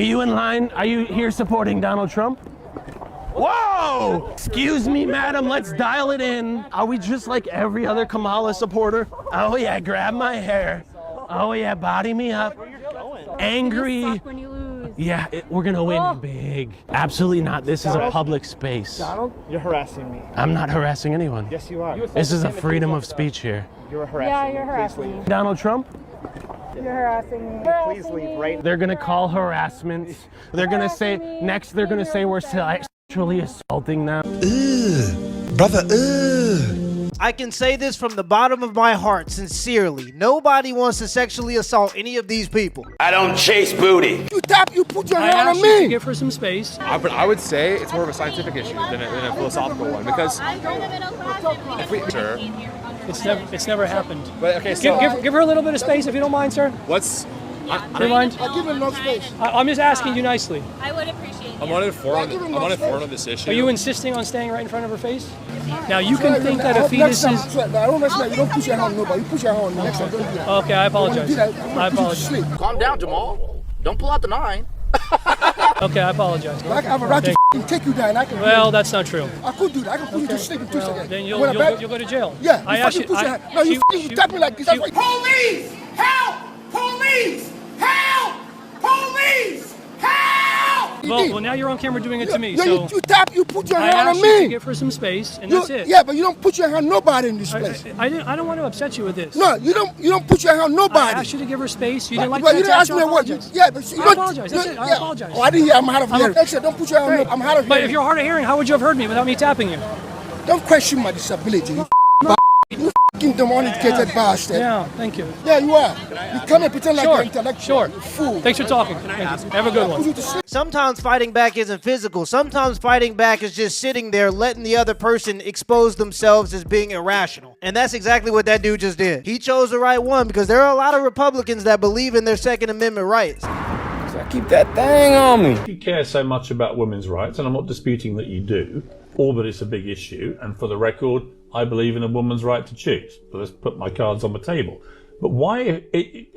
Are you in line? Are you here supporting Donald Trump? Whoa! Excuse me, madam, let's dial it in. Are we just like every other Kamala supporter? Oh yeah, grab my hair. Oh yeah, body me up. Angry. Yeah, we're gonna win big. Absolutely not. This is a public space. Donald, you're harassing me. I'm not harassing anyone. Yes, you are. This is a freedom of speech here. You're harassing me. Yeah, you're harassing me. Donald Trump? You're harassing me. Please leave right. They're gonna call harassment. They're gonna say, next they're gonna say we're sexually assaulting them. Brother, I can say this from the bottom of my heart, sincerely. Nobody wants to sexually assault any of these people. I don't chase booty. You put your hand on me. Give her some space. I would say it's more of a scientific issue than a philosophical one, because if we sure. It's never happened. But okay, so give her a little bit of space if you don't mind, sir. What's? Do you mind? I'll give her enough space. I'm just asking you nicely. I would appreciate it. I'm on it on this issue. Are you insisting on staying right in front of her face? Now you can think that a fetus is. I don't understand. You don't push your hand on nobody. You push your hand on me next time. Don't do that. Okay, I apologize. I apologize. Calm down, Jamal. Don't pull out the 9. Okay, I apologize. I have a right to take you down. Well, that's not true. I could do that. I can put you to sleep in 2 seconds. Then you'll go to jail. Yeah. I asked you. No, you tap me like this. That's why. police! Help! Police! Help! Police! Help! Well, now you're on camera doing it to me. Yeah, So you put your I hand on asked you to me. give her some space, and that's it. Yeah, but you don't put your hand on nobody in this place. I don't want to upset you with this. No, you don't put your hand on nobody. I asked you to give her space. You didn't like But that. you didn't ask me what. Yeah, but I apologize. That's it. I apologize. Oh, I didn't hear. I'm hard of hearing. Like I said, don't put your hand on me. I'm hard of hearing. But if you're hard of hearing, how would you have heard me without me tapping you? Don't question my disability. You fucking demonicated bastard. Yeah, thank you. Yeah, you are. You come and pretend like you're intellectual. Sure. You fool. Thanks for talking. Thank you. Have a good one. Sometimes fighting back isn't physical. Sometimes fighting back is just sitting there letting the other person expose themselves as being irrational. And that's exactly what that dude just did. He chose the right one because there are a lot of Republicans that believe in their Second Amendment rights. So keep that thing on me. You care so much about women's rights, and I'm not disputing that you do, or that it's a big issue, and for the record, I believe in a woman's right to choose. So let's put my cards on the table. But why,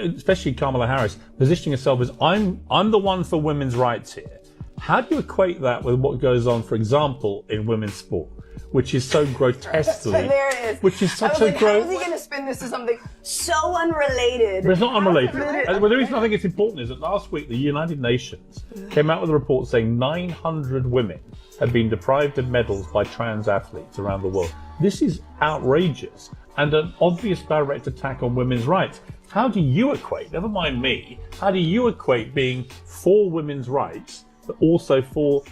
especially Kamala Harris, positioning herself as I'm the one for women's rights here. How do you equate that with what goes on, for example, in women's sport, which is so grotesquely, there it is. which is such how a is he going to spin this to something so unrelated? But it's not unrelated. Well, the reason I think it's important is that last week the United Nations came out with a report saying 900 women had been deprived of medals by trans athletes around the world. This is outrageous and an obvious direct attack on women's rights. How do you equate, never mind me, how do you equate being for women's rights but also for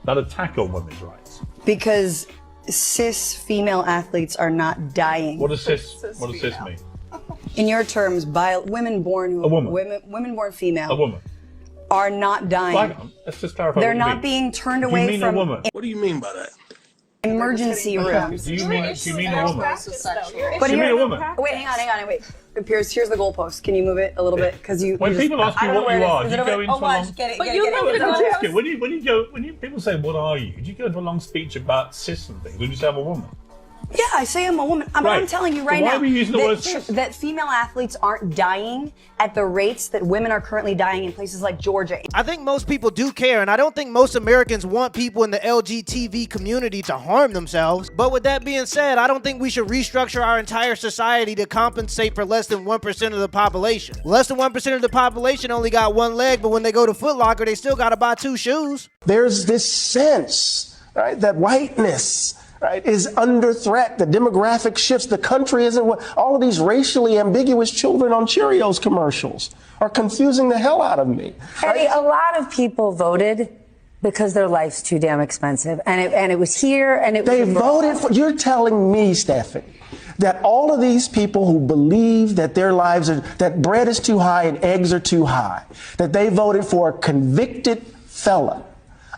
that attack on women's rights? Because cis female athletes are not dying. What does cis mean? In your terms, women born female A woman. are not dying. Let's just clarify. They're what you not mean. being turned You away mean from a woman? What do you mean by that? emergency rooms. Do you mean a woman? But You mean a woman? Wait, hang on, wait. Here's the goalpost. Can you move it a little bit? Because When people ask you what you are, do you go into a long... But you know the When people say, what are you? Do you go into a long speech about cis and things? Or do you say I'm a woman? Yeah, I say I'm a woman. I'm telling you right why now are we using the word that female athletes aren't dying at the rates that women are currently dying in places like Georgia. I think most people do care, and I don't think most Americans want people in the LGBT community to harm themselves. But with that being said, I don't think we should restructure our entire society to compensate for less than 1% of the population. Less than 1% of the population only got one leg, but when they go to Foot Locker, they still gotta buy 2 shoes. There's this sense, right, that whiteness, right, is under threat. The demographic shifts. The country isn't what all of these racially ambiguous children on Cheerios commercials are confusing the hell out of me. Eddie, a lot of people voted because their life's too damn expensive, and it was here, and they voted for. You're telling me, Stephanie, that all of these people who believe that their lives are, that bread is too high and eggs are too high, that they voted for a convicted felon,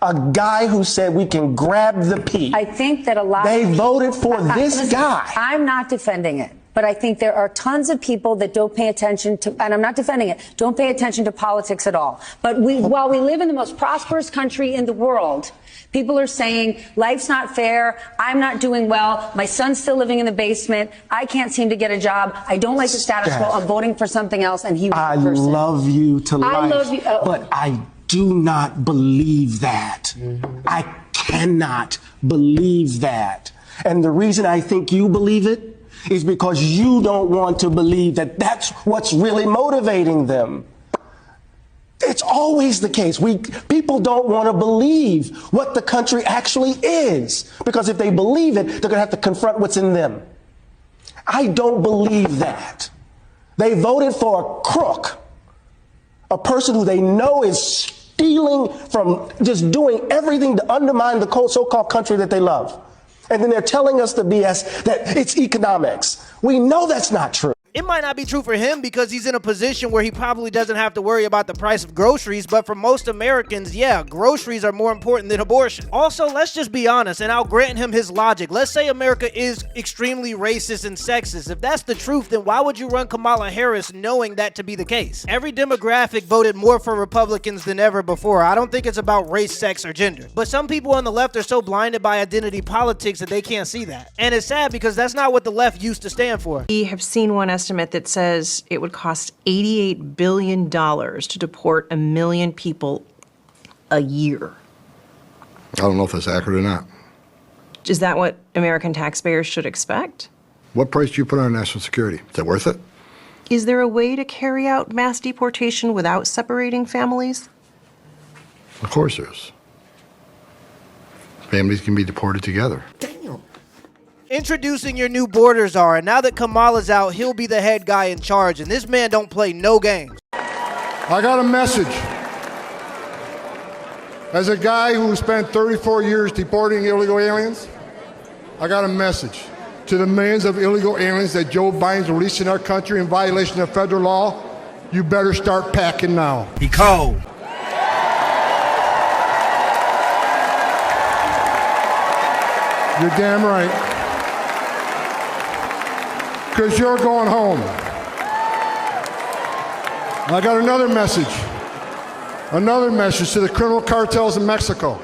a guy who said we can grab the pea. I think that a lot. They voted for this guy. I'm not defending it, but I think there are tons of people that don't pay attention to, and I'm not defending it, don't pay attention to politics at all. But while we live in the most prosperous country in the world, people are saying life's not fair. I'm not doing well. My son's still living in the basement. I can't seem to get a job. I don't like the status quo. I'm voting for something else. And he was the person. I love you to life. I love you. But I do not believe that. I cannot believe that. And the reason I think you believe it is because you don't want to believe that that's what's really motivating them. It's always the case. People don't want to believe what the country actually is, because if they believe it, they're going to have to confront what's in them. I don't believe that. They voted for a crook, a person who they know is stealing from, just doing everything to undermine the so-called country that they love. And then they're telling us the BS that it's economics. We know that's not true. It might not be true for him because he's in a position where he probably doesn't have to worry about the price of groceries, but for most Americans, yeah, groceries are more important than abortion. Also, let's just be honest, and I'll grant him his logic. Let's say America is extremely racist and sexist. If that's the truth, then why would you run Kamala Harris knowing that to be the case? Every demographic voted more for Republicans than ever before. I don't think it's about race, sex, or gender. But some people on the left are so blinded by identity politics that they can't see that. And it's sad because that's not what the left used to stand for. We have seen one estimate that says it would cost $88 billion to deport 1 million people a year. I don't know if that's accurate or not. Is that what American taxpayers should expect? What price do you put on national security? Is it worth it? Is there a way to carry out mass deportation without separating families? Of course there is. Families can be deported together. Introducing your new border czar, and now that Kamala's out, he'll be the head guy in charge, and this man don't play no games. I got a message. As a guy who spent 34 years deporting illegal aliens, I got a message to the millions of illegal aliens that Joe Biden's releasing our country in violation of federal law. You better start packing now. He cold. You're damn right. Because you're going home. I got another message to the criminal cartels in Mexico.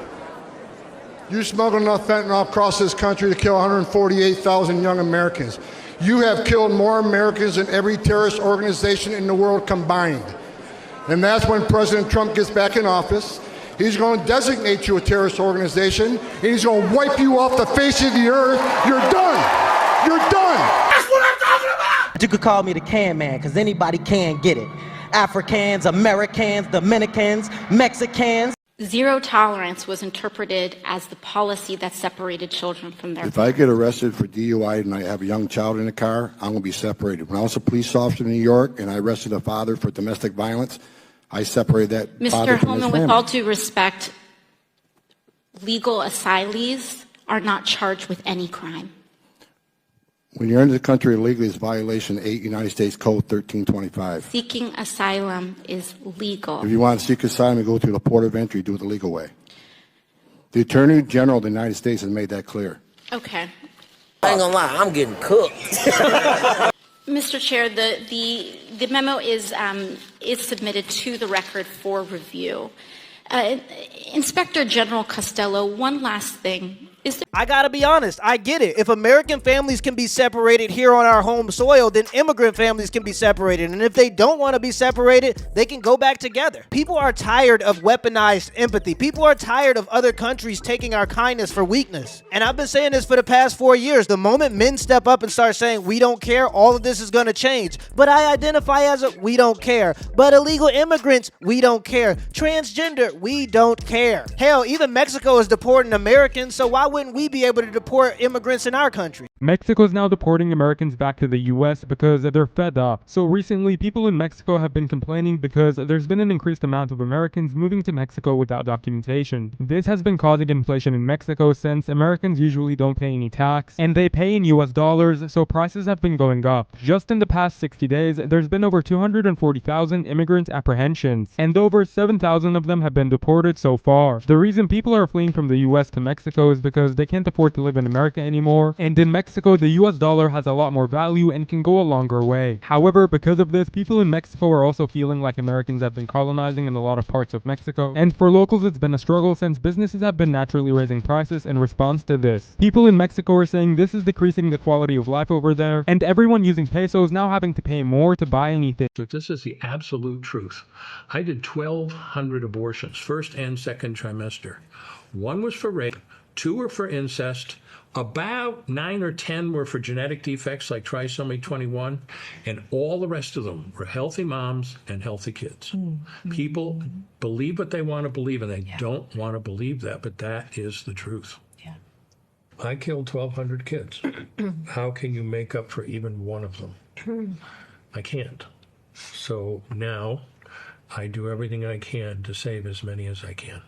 You smuggled enough fentanyl across this country to kill 148,000 young Americans. You have killed more Americans than every terrorist organization in the world combined. And that's when President Trump gets back in office. He's going to designate you a terrorist organization, and he's going to wipe you off the face of the earth. You're done. You're done. You could call me the can man, because anybody can get it. Africans, Americans, Dominicans, Mexicans. Zero tolerance was interpreted as the policy that separated children from their If I get arrested for DUI and I have a young child in the car, I'm going to be separated. When I was a police officer in New York and I arrested a father for domestic violence, I separated that father Mr. from his Holman, family. with all due respect, legal asylees are not charged with any crime. When you're into the country illegally, it's violation 8 United States Code 1325. Seeking asylum is legal. If you want to seek asylum and go through the port of entry, do it the legal way. The Attorney General of the United States has made that clear. Okay. I ain't gonna lie, I'm getting cooked. Mr. Chair, the memo is submitted to the record for review. Inspector General Costello, one last thing. I gotta be honest, I get it. If American families can be separated here on our home soil, then immigrant families can be separated. And if they don't want to be separated, they can go back together. People are tired of weaponized empathy. People are tired of other countries taking our kindness for weakness. And I've been saying this for the past 4 years. The moment men step up and start saying, we don't care, all of this is gonna change. But I identify as a we don't care. But illegal immigrants, we don't care. Transgender, we don't care. Hell, even Mexico is deporting Americans, so why wouldn't we be able to deport immigrants in our country? Mexico is now deporting Americans back to the US because they're fed up. So recently, people in Mexico have been complaining because there's been an increased amount of Americans moving to Mexico without documentation. This has been causing inflation in Mexico since Americans usually don't pay any tax, and they pay in US dollars, so prices have been going up. Just in the past 60 days, there's been over 240,000 immigrant apprehensions, and over 7,000 of them have been deported so far. The reason people are fleeing from the US to Mexico is because because they can't afford to live in America anymore, and in Mexico the US dollar has a lot more value and can go a longer way. However, because of this, people in Mexico are also feeling like Americans have been colonizing in a lot of parts of Mexico, and for locals it's been a struggle since businesses have been naturally raising prices in response to this. People in Mexico are saying this is decreasing the quality of life over there, and everyone using pesos now having to pay more to buy anything. This is the absolute truth. I did 1,200 abortions, first and second trimester. One was for rape, 2 were for incest, about 9 or 10 were for genetic defects like trisomy 21, and all the rest of them were healthy moms and healthy kids. People believe what they want to believe, and they don't want to believe that, but that is the truth. I killed 1,200 kids. How can you make up for even one of them? I can't. So now I do everything I can to save as many as I can.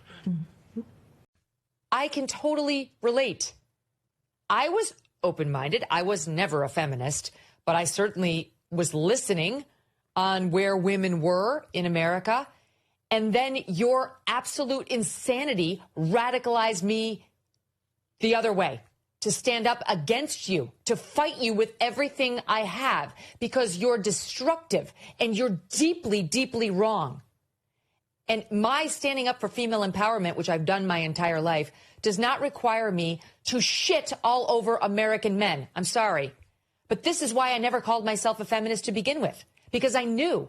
I can totally relate. I was open-minded. I was never a feminist, but I certainly was listening on where women were in America. And then your absolute insanity radicalized me the other way, to stand up against you, to fight you with everything I have, because you're destructive and you're deeply, deeply wrong. And my standing up for female empowerment, which I've done my entire life, does not require me to shit all over American men. I'm sorry. But this is why I never called myself a feminist to begin with, because I knew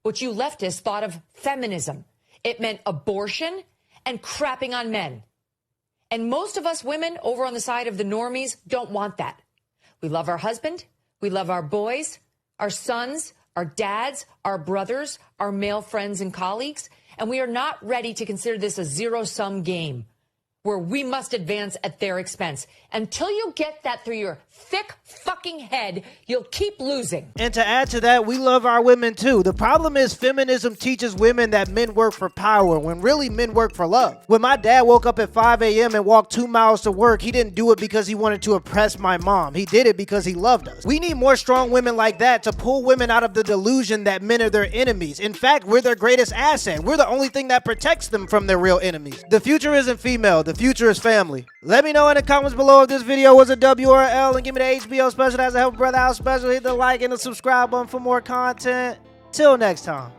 what you leftists thought of feminism. It meant abortion and crapping on men. And most of us women over on the side of the normies don't want that. We love our husband. We love our boys, our sons, our dads, our brothers, our male friends and colleagues. And we are not ready to consider this a zero-sum game where we must advance at their expense. Until you get that through your thick fucking head, you'll keep losing. And to add to that, we love our women too. The problem is feminism teaches women that men work for power when really men work for love. When my dad woke up at 5 a.m. and walked 2 miles to work, he didn't do it because he wanted to oppress my mom. He did it because he loved us. We need more strong women like that to pull women out of the delusion that men are their enemies. In fact, we're their greatest asset. We're the only thing that protects them from their real enemies. The future isn't female. The future is family. Let me know in the comments below if this video was a W or a L, and give me the HBO special as a help brother out special. Hit the like and the subscribe button for more content. Till next time.